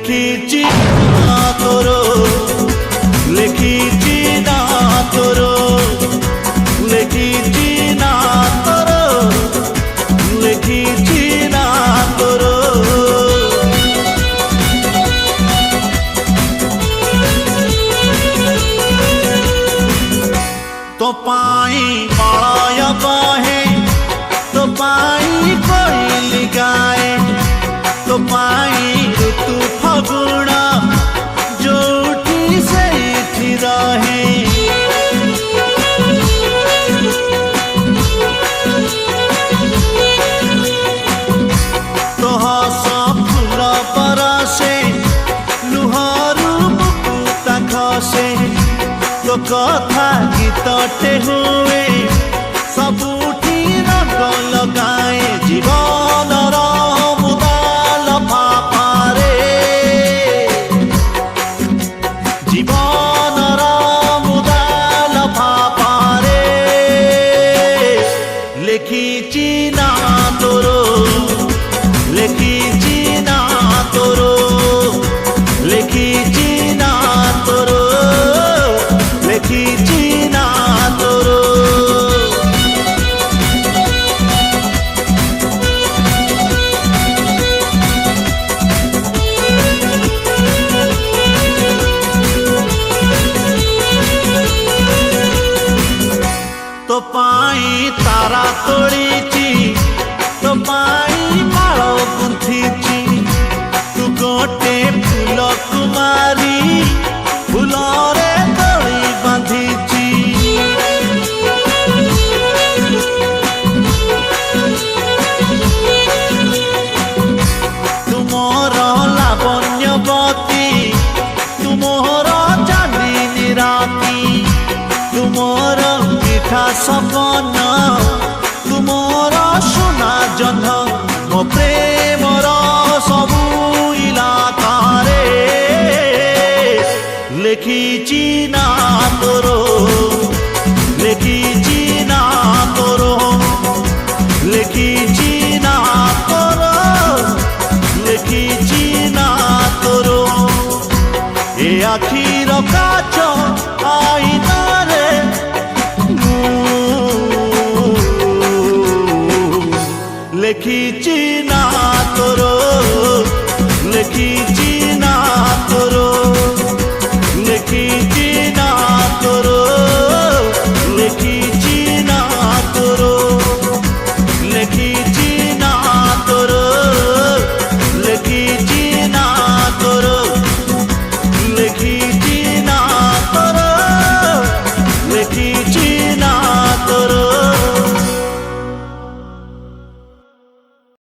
লেখিছি না তোর লেখিছি না তোর লেখিছি না তোর লেখিছি না তোর तो पाई मलय बहे तो पाई कोइली गाए तो पाई ऋतु फगुण जोठी सेठी रहे तो हस फूल बरसे लुहरू मुकुता खसे तो कथा गीतटे हुए सबुठी रंग लगाए जीवनर मुदाल फाफारे जीवनर मुदाल फाफारे लेखिछि ना तोर लेखिछि ना तोर लेखिछि ना तोर लेखिछि ना तोर तो पाई तारा तोड़ीची तो पाई माल गुंथीची तू गोटे फूल कुमारी फूलरे तोड़ी बांधीची तुमर लावण्यवती तुमर चांदनी राती तुमर मिठा सपन तुमर सोना जन्ह मो प्रेमर सबु इलाकारे लेखिछि ना तोर लेखिछि ना तोर लेखिछि ना तोर लेखिछि ना तोर ए आखिर काच आईना रे लेखिछि ना तोर लेखिछि